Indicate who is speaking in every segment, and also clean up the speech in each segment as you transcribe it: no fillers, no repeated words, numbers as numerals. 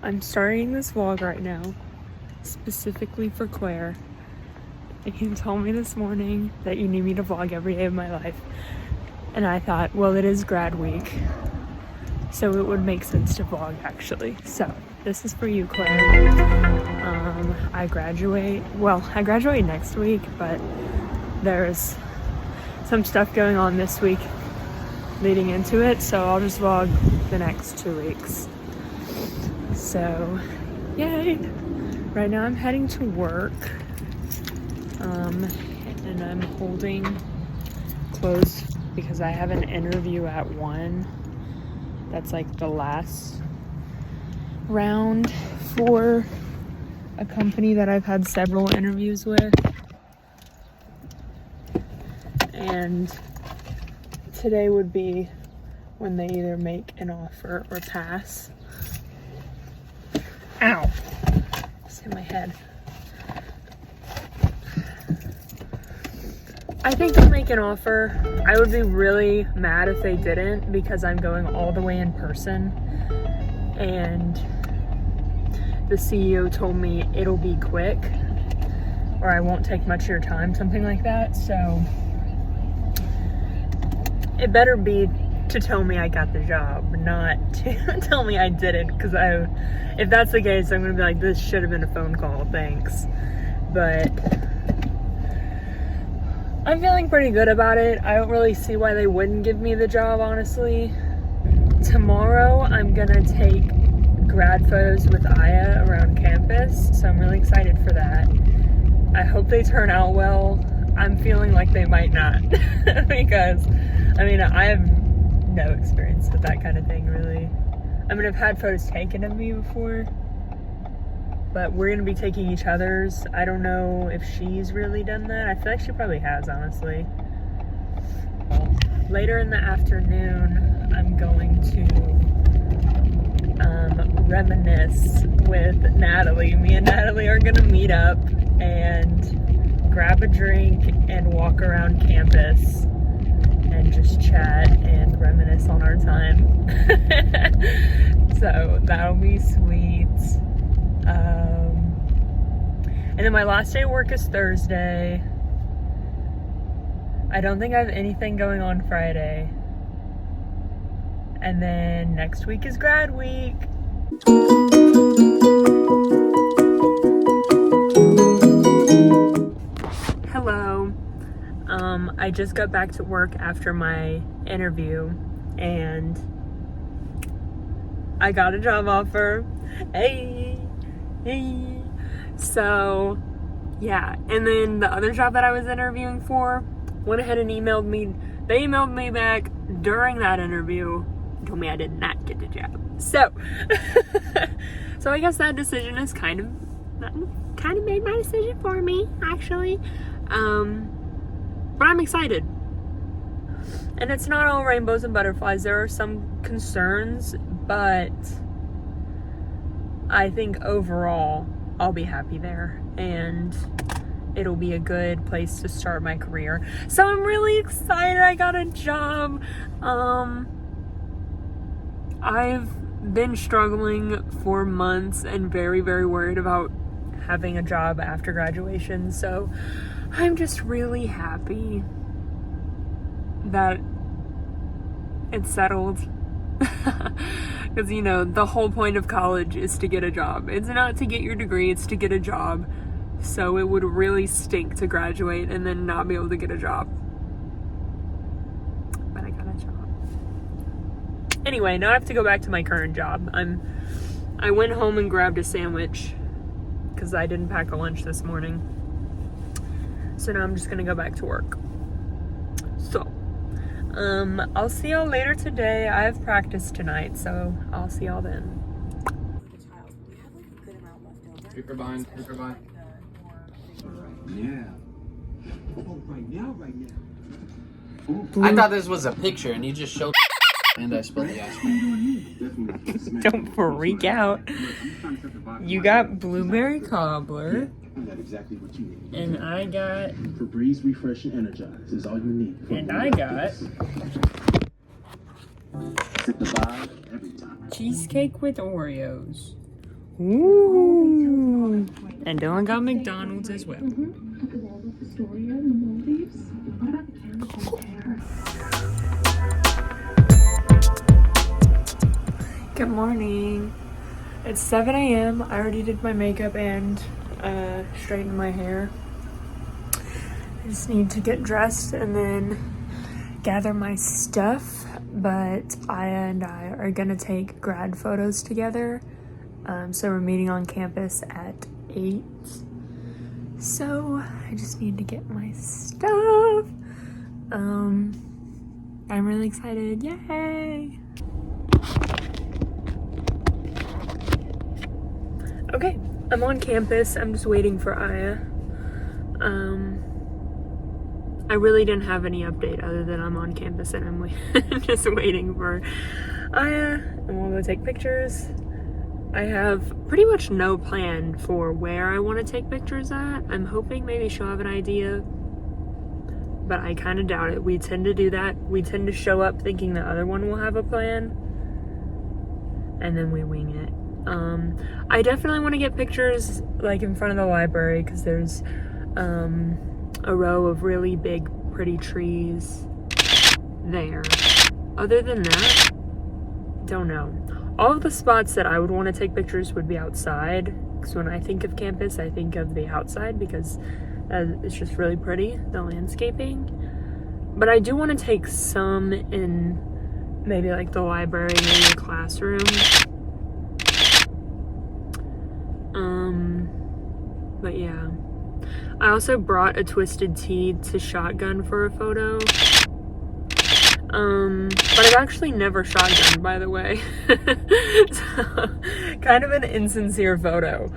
Speaker 1: I'm starting this vlog right now, specifically for Claire. You told me this morning that you need me to vlog every day of my life. And I thought, well, it is grad week, so it would make sense to vlog actually. So this is for you, Claire. I graduate next week, but there's some stuff going on this week leading into it, so I'll just vlog the next 2 weeks. So, yay! Right now I'm heading to work, and I'm holding clothes because I have an interview at 1. That's like the last round for a company that I've had several interviews with. And today would be when they either make an offer or pass. Ow! Just hit my head. I think they'll make an offer. I would be really mad if they didn't because I'm going all the way in person. And the CEO told me it'll be quick or I won't take much of your time, something like that. So it better be to tell me I got the job, not to tell me I did it, because if that's the case, I'm gonna be like, this should have been a phone call, thanks. But I'm feeling pretty good about it. I don't really see why they wouldn't give me the job, honestly. Tomorrow, I'm gonna take grad photos with Aya around campus, so I'm really excited for that. I hope they turn out well. I'm feeling like they might not, because, I mean, I have no experience with that kind of thing, really. I mean, I've had photos taken of me before, but we're gonna be taking each other's. I don't know if she's really done that. I feel like she probably has, honestly. Later in the afternoon, I'm going to reminisce with Natalie. Me and Natalie are gonna meet up and grab a drink and walk around campus and just chat and reminisce on our time. So that'll be sweet. And then my last day of work is Thursday. I don't think I have anything going on Friday. And then next week is grad week. Hello. I just got back to work after my interview and I got a job offer. Hey. So, yeah. And then the other job that I was interviewing for went ahead and emailed me. They emailed me back during that interview, told me I did not get the job. So, so I guess that decision is kind of made my decision for me, actually. But I'm excited. And it's not all rainbows and butterflies. There are some concerns, but I think overall I'll be happy there and it'll be a good place to start my career. So I'm really excited I got a job. I've been struggling for months and very, very worried about having a job after graduation. So I'm just really happy that it's settled. Because, you know, the whole point of college is to get a job. It's not to get your degree, it's to get a job. So it would really stink to graduate and then not be able to get a job. But I got a job. Anyway, now I have to go back to my current job. I went home and grabbed a sandwich because I didn't pack a lunch this morning. So now I'm just gonna go back to work. So, I'll see y'all later today. I have practice tonight, so I'll see y'all then.
Speaker 2: Paper bind.
Speaker 3: Yeah. Oh, right now.
Speaker 2: I thought this was a picture and you just showed and I spilled the ice cream.
Speaker 1: Don't freak out. You got blueberry cobbler.
Speaker 3: Exactly what you need.
Speaker 1: And I got
Speaker 3: Febreze Refresh and Energize is all you need.
Speaker 1: And I got
Speaker 3: Sip the vibe every time.
Speaker 1: cheesecake with Oreos. Ooh. And Dylan got McDonald's as well. Good morning. It's 7 a.m. I already did my makeup and straightened my hair. I just need to get dressed and then gather my stuff. But Aya and I are gonna take grad photos together. So we're meeting on campus at 8. So I just need to get my stuff. I'm really excited. Yay! Okay, I'm on campus. I'm just waiting for Aya. I really didn't have any update other than I'm on campus and I'm just waiting for Aya, and we'll go take pictures. I have pretty much no plan for where I want to take pictures at. I'm hoping maybe she'll have an idea, but I kind of doubt it. We tend to do that. We tend to show up thinking the other one will have a plan, and then we wing it. I definitely want to get pictures like in front of the library because there's a row of really big, pretty trees there. Other than that, don't know. All of the spots that I would want to take pictures would be outside, because when I think of campus, I think of the outside because it's just really pretty, the landscaping. But I do want to take some in maybe like the library, maybe the classroom. But yeah. I also brought a Twisted Tea to Shotgun for a photo. But I've actually never shotgunned, by the way. So, kind of an insincere photo.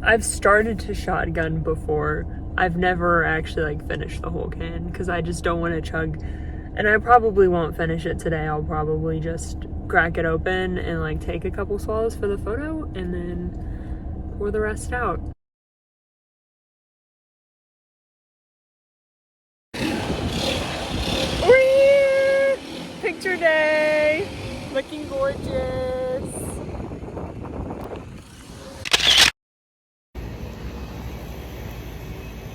Speaker 1: I've started to shotgun before. I've never actually like finished the whole can because I just don't want to chug, and I probably won't finish it today. I'll probably just crack it open and like take a couple swallows for the photo and then pour the rest out. Picture day, looking gorgeous.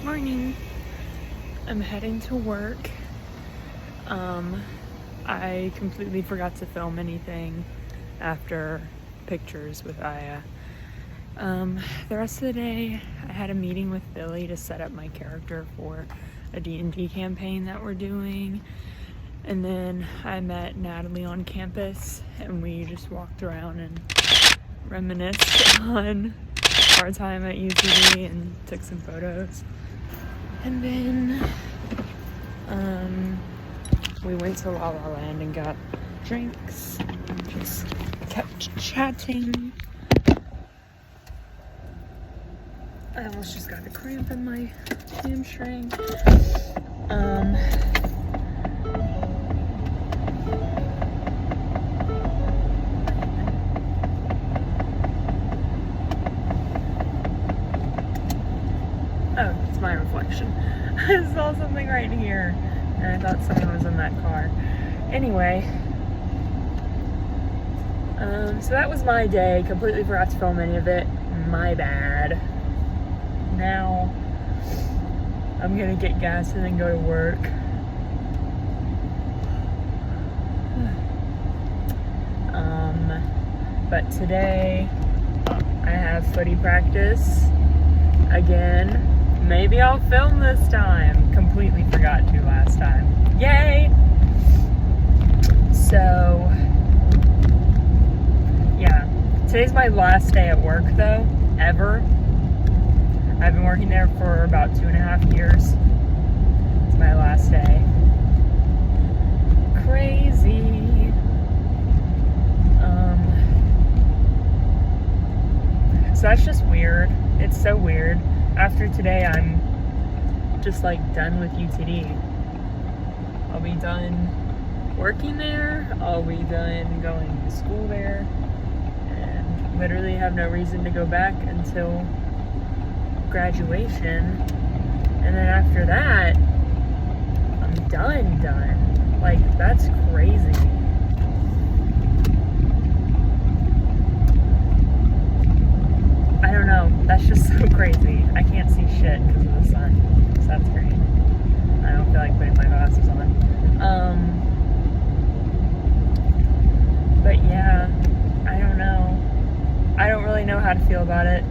Speaker 1: Morning. I'm heading to work. I completely forgot to film anything after pictures with Aya. The rest of the day, I had a meeting with Billy to set up my character for a D&D campaign that we're doing. And then I met Natalie on campus and we just walked around and reminisced on our time at UCD and took some photos. And then we went to La La Land and got drinks and just kept chatting. I almost just got a cramp in my hamstring. Oh, it's my reflection. I saw something right here, and I thought someone was in that car. Anyway, so that was my day. Completely forgot to film any of it. My bad. Now, I'm gonna get gas and then go to work. But today, I have footy practice again. Maybe I'll film this time. Completely forgot to last time. Yay! So, yeah. Today's my last day at work, though, ever. I've been working there for about 2.5 years. It's my last day. Crazy. So that's just weird. It's so weird. After today, I'm just like done with UTD. I'll be done working there. I'll be done going to school there. And literally have no reason to go back until graduation. And then after that, I'm done. Like, that's crazy. how to feel about it.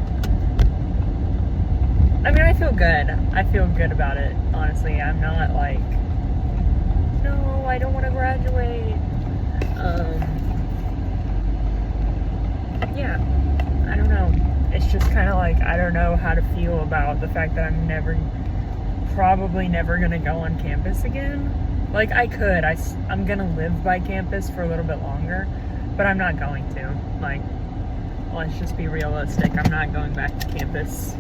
Speaker 1: I mean, I feel good. I feel good about it, honestly. I'm not like, no, I don't want to graduate. Yeah, I don't know. It's just kind of like, I don't know how to feel about the fact that I'm probably never gonna go on campus again. Like, I could. I'm gonna live by campus for a little bit longer, but I'm not going to. Like, let's just be realistic. I'm not going back to campus.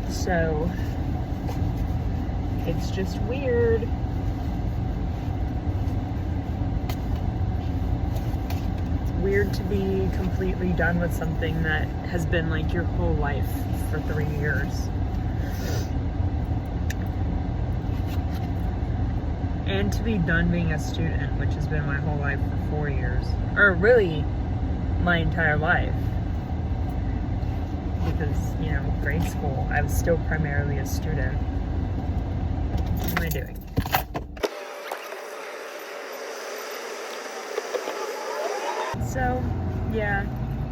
Speaker 1: So, it's just weird. It's weird to be completely done with something that has been like your whole life for 3 years. And to be done being a student, which has been my whole life for 4 years. Or really, my entire life. Because, you know, grade school, I was still primarily a student. What am I doing? So, yeah,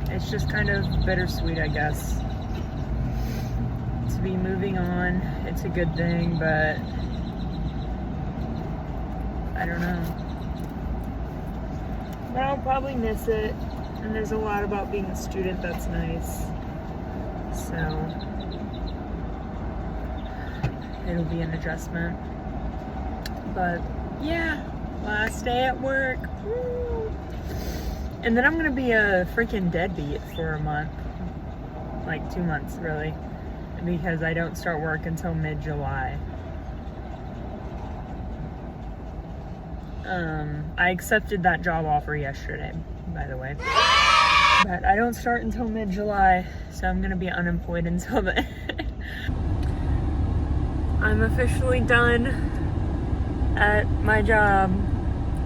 Speaker 1: it's just kind of bittersweet, I guess. To be moving on, it's a good thing, but I don't know. But I'll probably miss it, and there's a lot about being a student that's nice. So, it'll be an adjustment. But, yeah, last day at work. Woo! And then I'm gonna be a freaking deadbeat for a month. Like 2 months, really. Because I don't start work until mid-July. I accepted that job offer yesterday, by the way. But I don't start until mid-July, so I'm gonna be unemployed until then. I'm officially done at my job.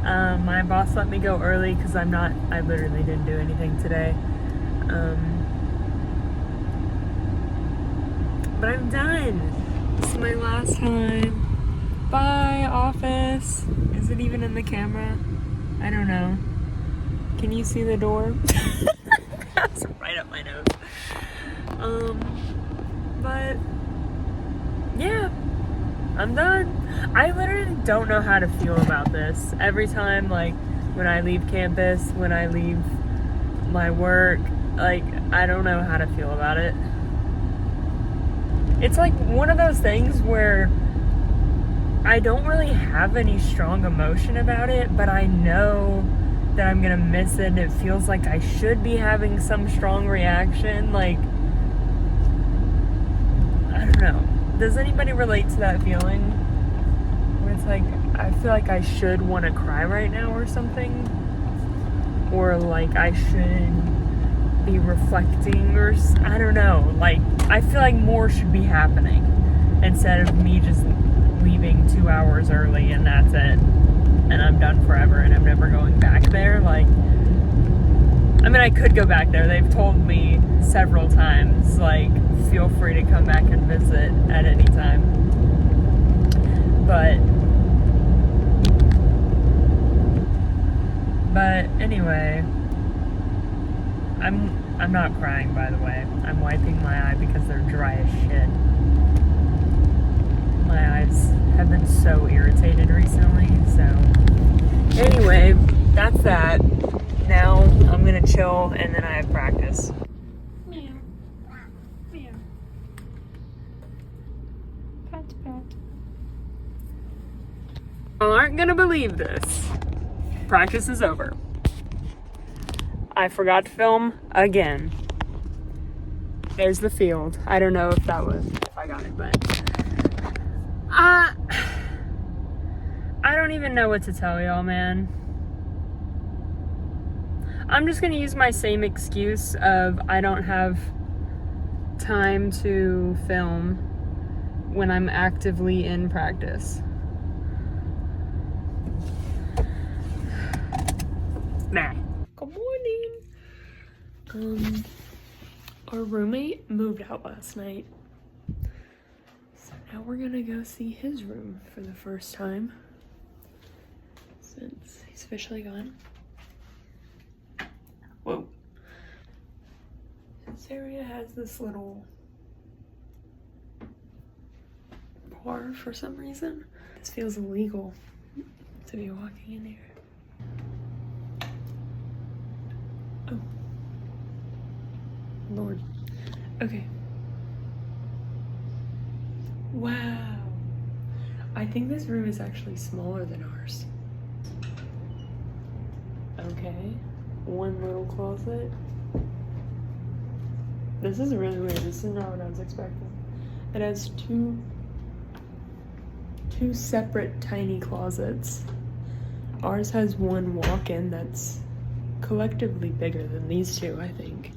Speaker 1: My boss let me go early because I literally didn't do anything today. But I'm done. This is my last time. Bye, office. Is it even in the camera? I don't know. Can you see the door? That's right up my nose. But yeah, I'm done. I literally don't know how to feel about this. Every time, like, when I leave campus, when I leave my work, like, I don't know how to feel about it. It's like one of those things where I don't really have any strong emotion about it, but I know that I'm gonna miss it. It feels like I should be having some strong reaction. Like, I don't know. Does anybody relate to that feeling? Where it's like, I feel like I should want to cry right now or something. Or like I should be reflecting or I don't know. Like, I feel like more should be happening instead of me just leaving 2 hours early and that's it. And I'm done forever and I'm never going back there. Like, I mean, I could go back there. They've told me several times, like, feel free to come back and visit at any time. But anyway, I'm not crying, by the way. I'm wiping my eye because they're dry as shit. My eyes have been so irritated recently, so anyway, that's that. Now I'm gonna chill and then I have practice. Meow. Meow. Pat, pat. Y'all aren't gonna believe this. Practice is over. I forgot to film again. There's the field. I don't know if I got it, but I don't even know what to tell y'all, man. I'm just gonna use my same excuse of I don't have time to film when I'm actively in practice. Nah. Good morning. Our roommate moved out last night. So now we're gonna go see his room for the first time since he's officially gone. Whoa. His This area has this little bar for some reason. This feels illegal to be walking in here. Oh. Lord. Okay. Wow. I think this room is actually smaller than ours. Okay. One little closet. This is really weird. This is not what I was expecting. It has two separate tiny closets. Ours has one walk-in that's collectively bigger than these two, I think.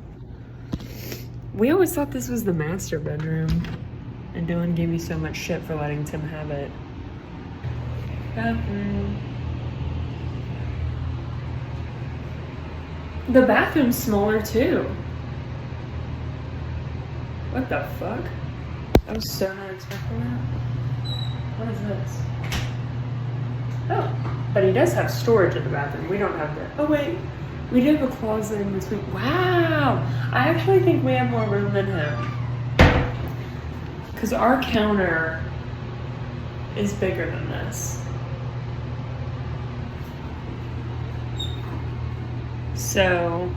Speaker 1: We always thought this was the master bedroom, and Dylan gave me so much shit for letting Tim have it. Bathroom. The bathroom's smaller too. What the fuck? I was so not expecting that. What is this? Oh, but he does have storage in the bathroom. We don't have that. Oh wait, we do have a closet in between. Wow, I actually think we have more room than him. Because our counter is bigger than this. So,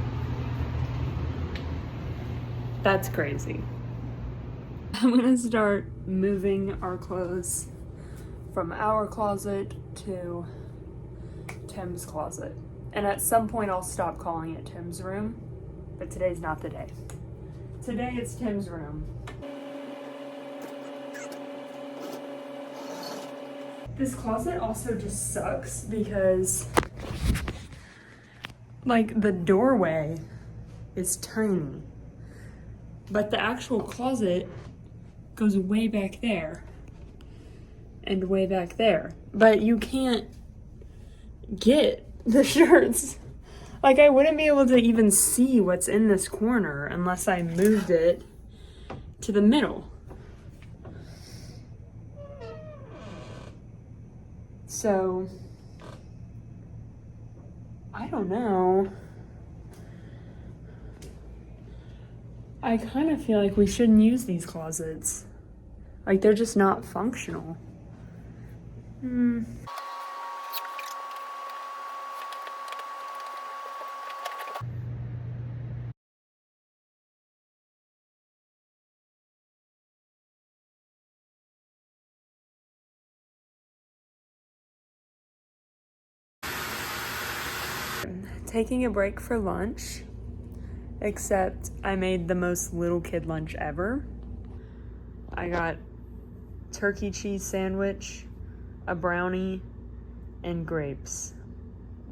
Speaker 1: that's crazy. I'm gonna start moving our clothes from our closet to Tim's closet. And at some point I'll stop calling it Tim's room, but today's not the day. Today it's Tim's room. This closet also just sucks because like the doorway is tiny, but the actual closet goes way back there and way back there. But you can't get the shirts. Like I wouldn't be able to even see what's in this corner unless I moved it to the middle. So, I don't know. I kind of feel like we shouldn't use these closets. Like they're just not functional. Taking a break for lunch, except I made the most little kid lunch ever. I got turkey cheese sandwich, a brownie, and grapes.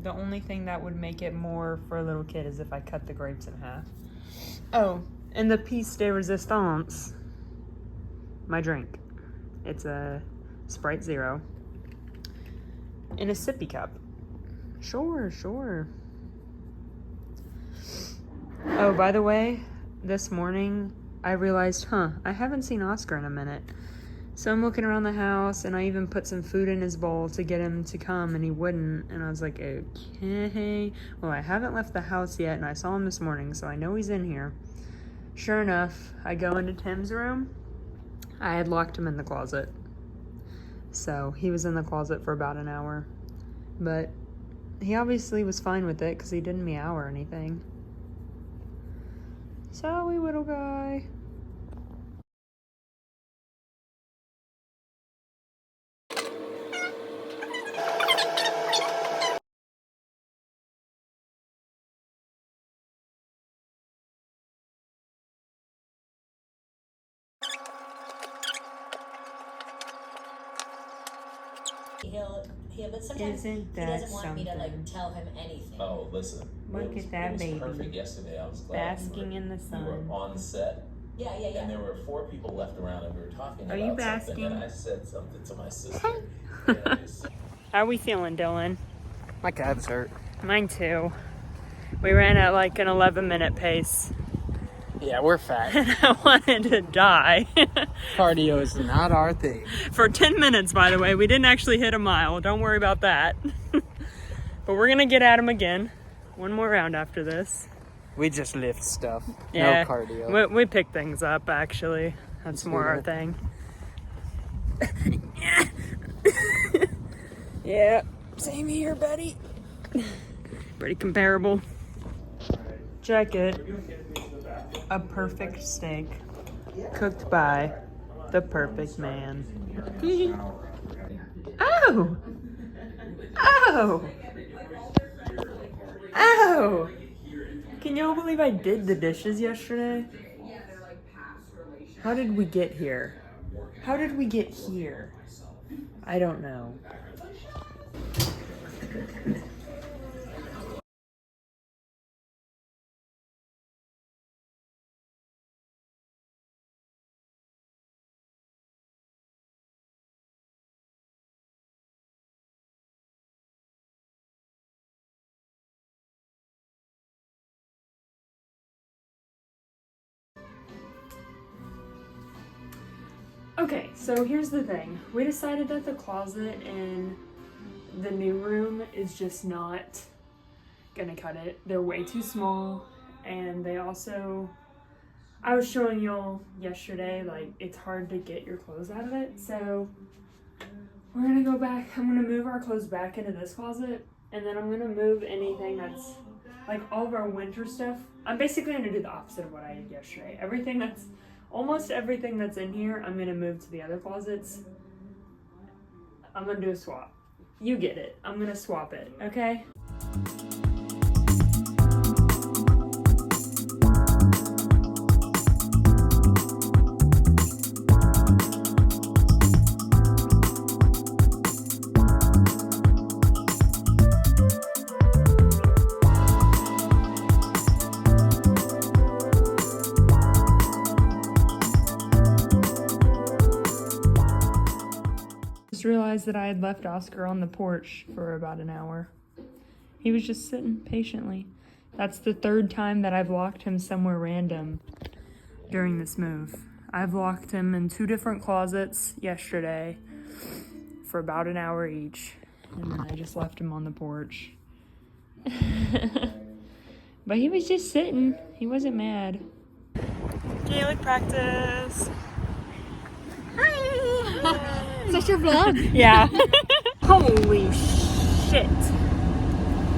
Speaker 1: The only thing that would make it more for a little kid is if I cut the grapes in half. Oh, and the piece de resistance, my drink. It's a Sprite Zero in a sippy cup. Sure. Oh, by the way, this morning I realized, I haven't seen Oscar in a minute. So I'm looking around the house and I even put some food in his bowl to get him to come and he wouldn't. And I was like, okay. Well, I haven't left the house yet and I saw him this morning, so I know he's in here. Sure enough, I go into Tim's room. I had locked him in the closet. So he was in the closet for about an hour. But he obviously was fine with it because he didn't meow or anything. Sorry, little guy.
Speaker 4: But sometimes
Speaker 1: Isn't
Speaker 4: he
Speaker 1: that
Speaker 4: doesn't want me to
Speaker 1: something?
Speaker 4: Tell him anything.
Speaker 5: Oh, listen.
Speaker 1: Look at that baby.
Speaker 5: Perfect yesterday. I was glad
Speaker 1: Basking in the
Speaker 5: we
Speaker 1: sun.
Speaker 5: were on set.
Speaker 4: Yeah.
Speaker 5: And there were 4 people left around, and we were talking
Speaker 1: Are
Speaker 5: about
Speaker 1: you basking?
Speaker 5: something. And I said something to my sister. And I just-
Speaker 1: How are we feeling, Dylan?
Speaker 2: My calves hurt.
Speaker 1: Mine too. We ran at like an 11-minute pace.
Speaker 2: Yeah, we're fat.
Speaker 1: And I wanted to die.
Speaker 2: Cardio is not our thing.
Speaker 1: For 10 minutes, by the way. We didn't actually hit a mile. Don't worry about that. But we're going to get at him again. One more round after this.
Speaker 2: We just lift stuff.
Speaker 1: Yeah.
Speaker 2: No cardio.
Speaker 1: We pick things up, actually. That's more our thing. Yeah, same here, buddy. Pretty comparable. Check it. A perfect steak. Cooked by the perfect man. Oh! Oh! Oh! Can y'all believe I did the dishes yesterday? How did we get here? How did we get here? I don't know. Okay, so here's the thing. We decided that the closet in the new room is just not gonna cut it. They're way too small, and they also, I was showing y'all yesterday, like, it's hard to get your clothes out of it, so we're gonna go back. I'm gonna move our clothes back into this closet, and then I'm gonna move anything that's, like, all of our winter stuff. I'm basically gonna do the opposite of what I did yesterday. Almost everything that's in here, I'm gonna move to the other closets. I'm gonna do a swap. You get it. I'm gonna swap it, okay? Realized that I had left Oscar on the porch for about an hour. He was just sitting patiently. That's the third time that I've locked him somewhere random during this move. I've locked him in 2 different closets yesterday for about an hour each, and then I just left him on the porch. But he was just sitting. He wasn't mad. Gaelic practice.
Speaker 6: Is that your vlog?
Speaker 1: Yeah. Holy shit.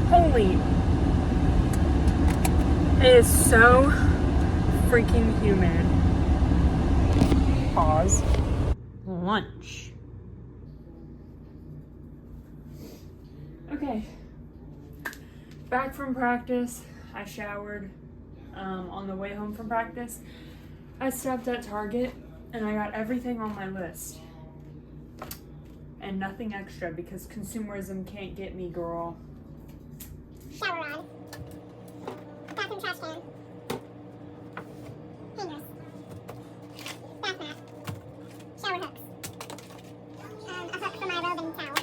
Speaker 1: Holy. It is so freaking humid. Pause. Lunch. Okay. Back from practice. I showered on the way home from practice. I stopped at Target and I got everything on my list. And nothing extra because consumerism can't get me, girl.
Speaker 6: Shower rod. Bathroom trash can. Hangers. Bath mat. Shower hooks. A hook for my robe and towel.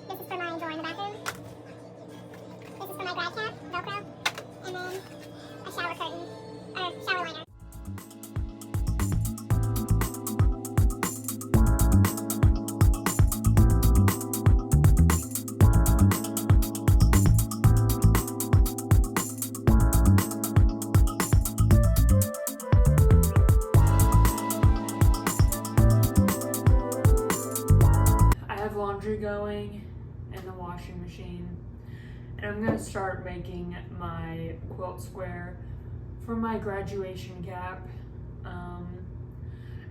Speaker 6: This is for my door in the bathroom. This is for my grad cap, Velcro. And then a shower curtain. Or shower liner.
Speaker 1: Laundry going in the washing machine, and I'm gonna start making my quilt square for my graduation cap,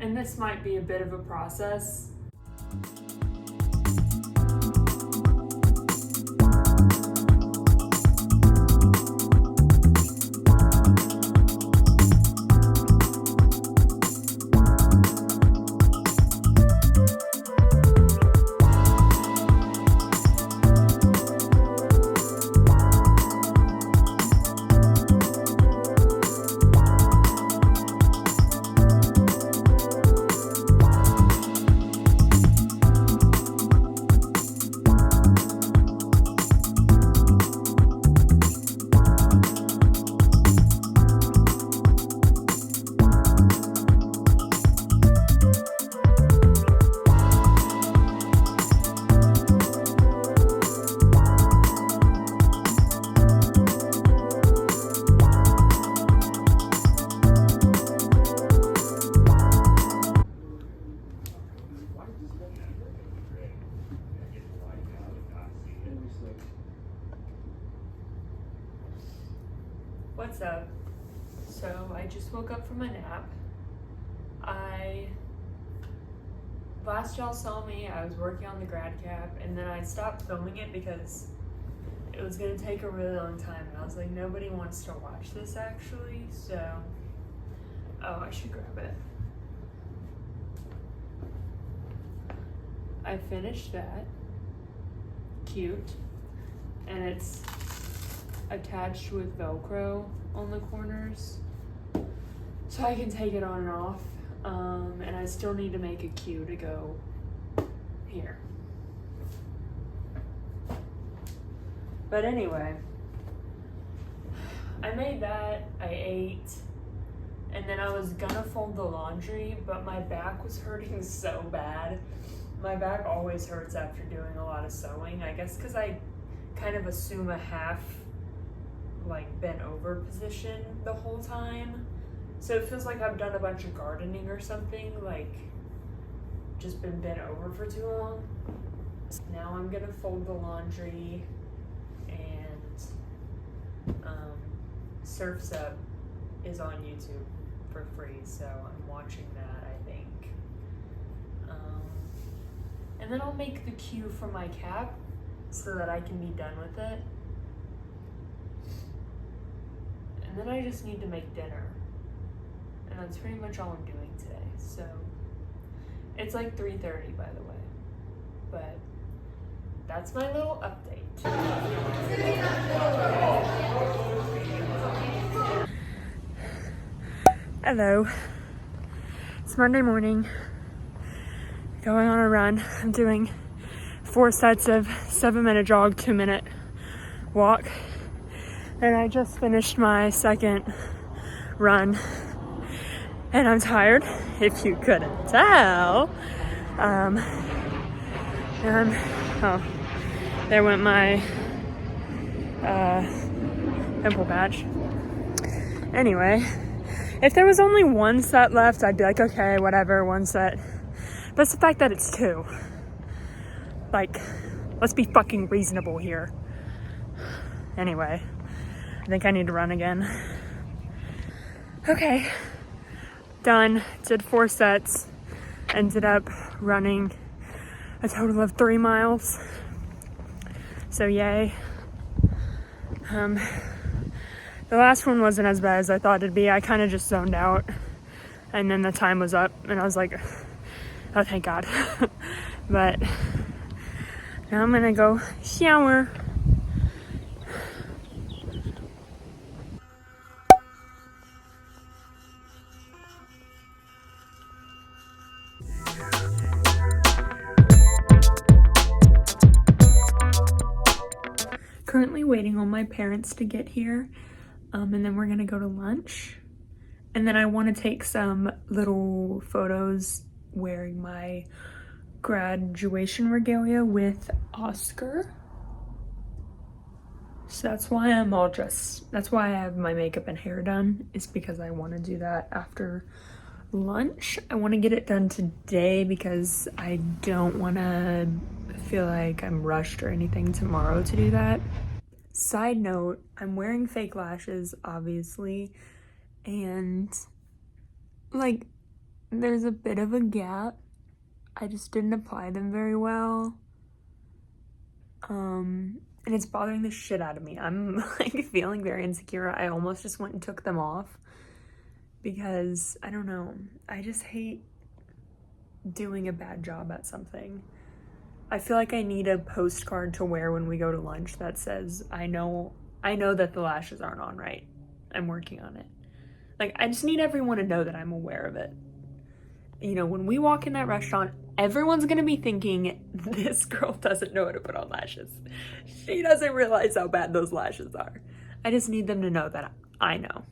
Speaker 1: and this might be a bit of a process. What's up? So I just woke up from a nap. Last y'all saw me, I was working on the grad cap, and then I stopped filming it because it was gonna take a really long time, and I was like, nobody wants to watch this actually, so, oh, I should grab it. I finished that. Cute. And it's attached with Velcro on the corners, so I can take it on and off. And I still need to make a queue to go here. But anyway, I made that, I ate, and then I was gonna fold the laundry, but my back was hurting so bad. My back always hurts after doing a lot of sewing, I guess because I kind of assume a half like bent over position the whole time. So it feels like I've done a bunch of gardening or something, like just been bent over for too long. Now I'm gonna fold the laundry, and Surf's Up is on YouTube for free, so I'm watching that, I think. And then I'll make the queue for my cap so that I can be done with it. And then I just need to make dinner. And that's pretty much all I'm doing today. So it's like 3:30, by the way. But that's my little update. Hello. It's Monday morning. Going on a run. I'm doing 4 sets of 7-minute jog, 2-minute walk. And I just finished my second run. And I'm tired, if you couldn't tell. Oh, there went my pimple patch. Anyway, if there was only 1 set left, I'd be like, okay, whatever, 1 set. But it's the fact that it's 2. Like, let's be fucking reasonable here. Anyway, I think I need to run again. Okay. Done. Did 4 sets. Ended up running a total of 3 miles. So yay. The last one wasn't as bad as I thought it'd be. I kind of just zoned out, and then the time was up, and I was like, oh, thank God. But now I'm gonna go shower. Currently waiting on my parents to get here, and then we're gonna go to lunch. And then I want to take some little photos wearing my graduation regalia with Oscar. So that's why that's why I have my makeup and hair done, is because I want to do that after lunch. I want to get it done today because I don't want to feel like I'm rushed or anything tomorrow to do that. Side note, I'm wearing fake lashes, obviously, and like there's a bit of a gap. I just didn't apply them very well. And it's bothering the shit out of me. I'm like feeling very insecure. I almost just went and took them off because I don't know. I just hate doing a bad job at something. I feel like I need a postcard to wear when we go to lunch that says, I know that the lashes aren't on right. I'm working on it. Like, I just need everyone to know that I'm aware of it. You know, when we walk in that restaurant, everyone's gonna be thinking, this girl doesn't know how to put on lashes. She doesn't realize how bad those lashes are. I just need them to know that I know.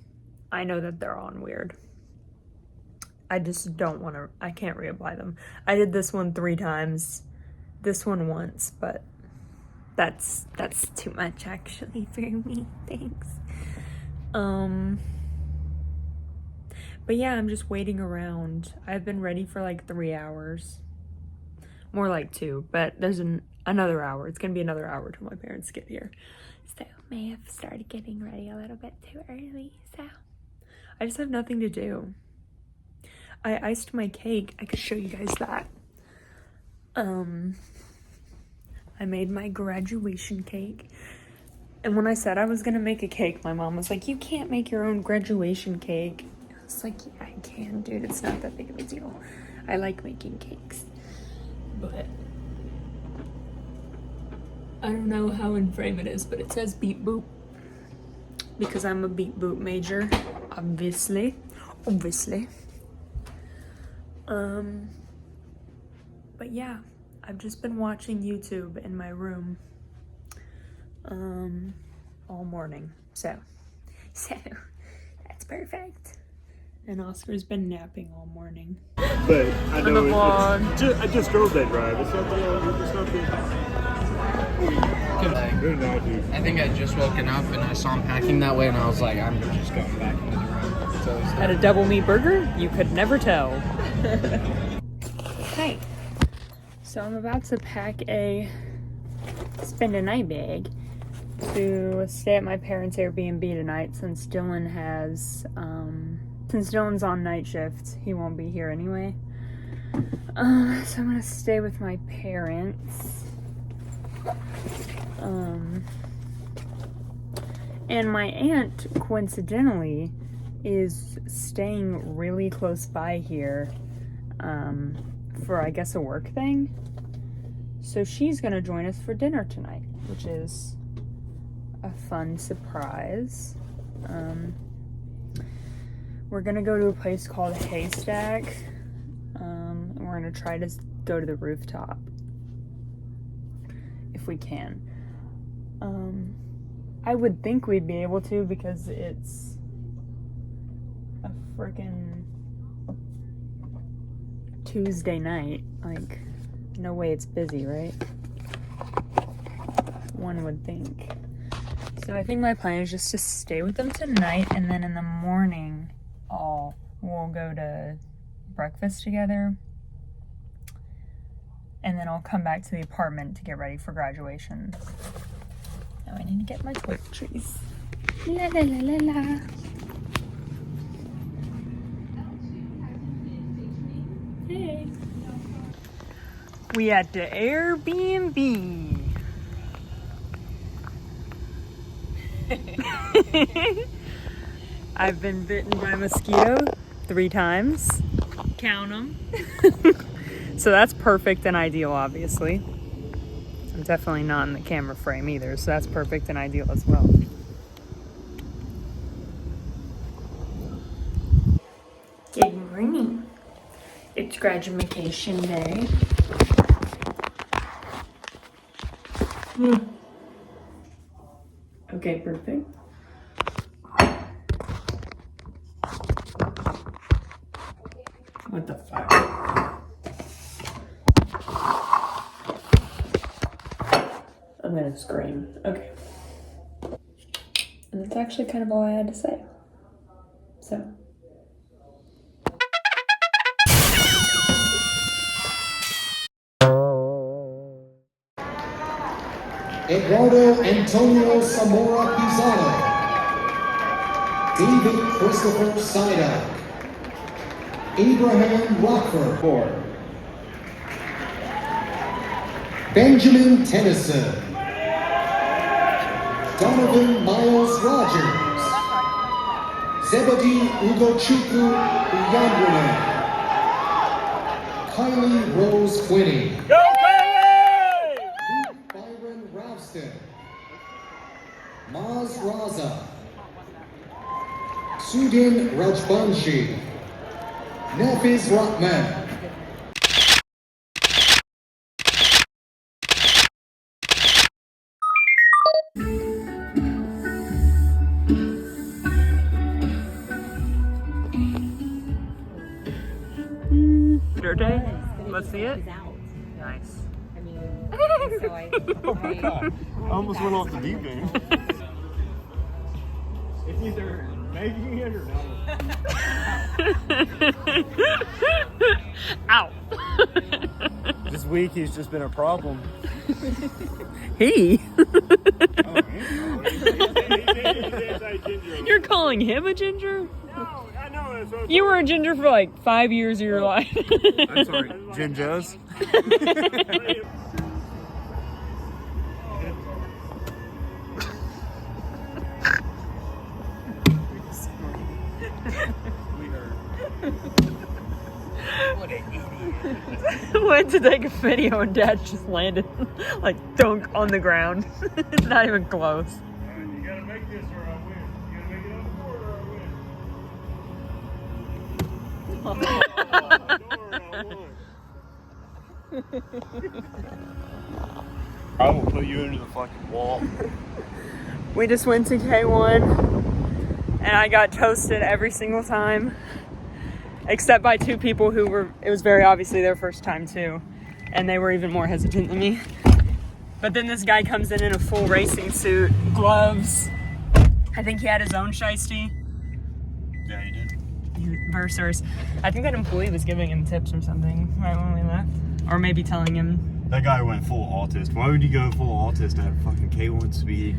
Speaker 1: I know that they're on weird. I just don't want to, I can't reapply them. I did this one 3 times, this one once, but that's too much actually for me, thanks. But yeah, I'm just waiting around. I've been ready for like 3 hours. More like 2, but there's another hour. It's gonna be another hour till my parents get here. So may have started getting ready a little bit too early, so I just have nothing to do. I iced my cake. I could show you guys that. I made my graduation cake. And when I said I was gonna make a cake, my mom was like, you can't make your own graduation cake. I was like, yeah, I can, dude. It's not that big of a deal. I like making cakes. But I don't know how in frame it is, but it says beep boop. Because I'm a beep boop major, obviously. But yeah, I've just been watching YouTube in my room all morning. So that's perfect. And Oscar's been napping all morning.
Speaker 7: But I know I just drove that drive. It's not
Speaker 2: I think I just woken up and I saw him packing that way, and I was like, I'm just going back into the room. So
Speaker 1: At a double meat burger, you could never tell. Okay, so I'm about to pack a spend a night bag to stay at my parents' Airbnb tonight since Dylan has, since Dylan's on night shift, he won't be here anyway. So I'm gonna stay with my parents. And my aunt, coincidentally, is staying really close by here, for, I guess, a work thing. So she's gonna join us for dinner tonight, which is a fun surprise. We're gonna go to a place called Haystack, and we're gonna try to go to the rooftop if we can. I would think we'd be able to because it's a freaking Tuesday night. Like, no way it's busy, right? One would think. So I think my plan is just to stay with them tonight, and then in the morning we'll go to breakfast together, and then I'll come back to the apartment to get ready for graduation. Now I need to get my toiletries. La la la la la. Hey. We at the Airbnb. I've been bitten by a mosquito 3 times. Count them. So that's perfect and ideal, obviously. I'm definitely not in the camera frame either, so that's perfect and ideal as well. Good morning. It's graduation day. Okay, perfect. What the fuck? I'm gonna scream. Okay. And that's actually kind of all I had to say. So.
Speaker 8: Eduardo Antonio Zamora Pizarro, David Christopher Sidak, Abraham Rockford, Benjamin Tennyson, Donovan Miles Rogers, Zebedee Ugochukwu Uyambuna, Kylie Rose Quinney, Maz Raza, Sudin Rajbanshi, Nafiz Rahman.
Speaker 1: Your day? Let's see it. Nice.
Speaker 7: Oh my god. I almost went off the deep end. It's either making it or not.
Speaker 1: Ow.
Speaker 7: This week he's just been a problem.
Speaker 1: He?
Speaker 7: Oh, man.
Speaker 1: calling him a ginger?
Speaker 7: No, I know that's what
Speaker 1: You were a ginger for like 5 years of your life.
Speaker 7: I'm sorry. Gingers.
Speaker 1: Went to take a video and Dad just landed like dunk on the ground. Not even close.
Speaker 7: You gotta make this or I win. You gotta make it on the board or I win. I will put you into the fucking wall.
Speaker 1: We just went to K1 and I got toasted every single time. Except by 2 people who were, it was very obviously their first time too. And they were even more hesitant than me. But then this guy comes in a full racing suit, gloves. I think he had his own shiesty.
Speaker 7: Yeah, you did.
Speaker 1: Versers. I think that employee was giving him tips or something right when we left. Or maybe telling him.
Speaker 7: That guy went full autist. Why would you go full autist at fucking K1 speed?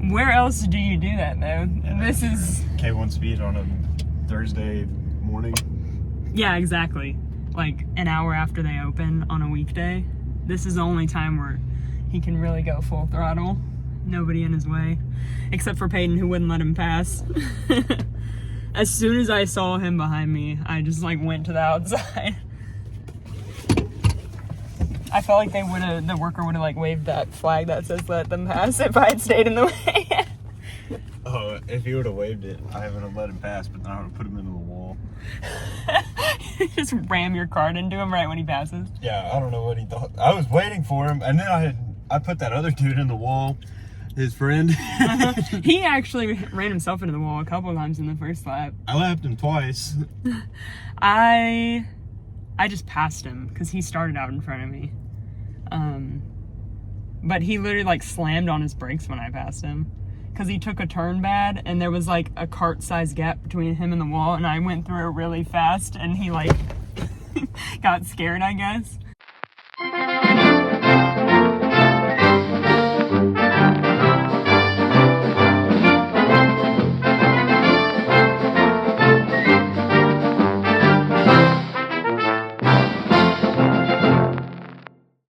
Speaker 1: Where else do you do that though? This is...
Speaker 7: K1 speed on a Thursday morning.
Speaker 1: Yeah, exactly. Like an hour after they open on a weekday. This is the only time where he can really go full throttle. Nobody in his way. Except for Peyton, who wouldn't let him pass. As soon as I saw him behind me, I just like went to the outside. I felt like the worker would have like waved that flag that says let them pass if I had stayed in the way.
Speaker 7: Oh, if he would have waved it, I would have let him pass, but then I would have put him into the wall.
Speaker 1: Just ram your card into him right when he passes.
Speaker 7: Yeah, I don't know what he thought. I was waiting for him, and then I put that other dude in the wall, his friend.
Speaker 1: He actually ran himself into the wall a couple of times in the first lap.
Speaker 7: I lapped him twice.
Speaker 1: I just passed him because he started out in front of me. But he literally like slammed on his brakes when I passed him. Because he took a turn bad and there was like a cart-sized gap between him and the wall and I went through it really fast and he like got scared, I guess.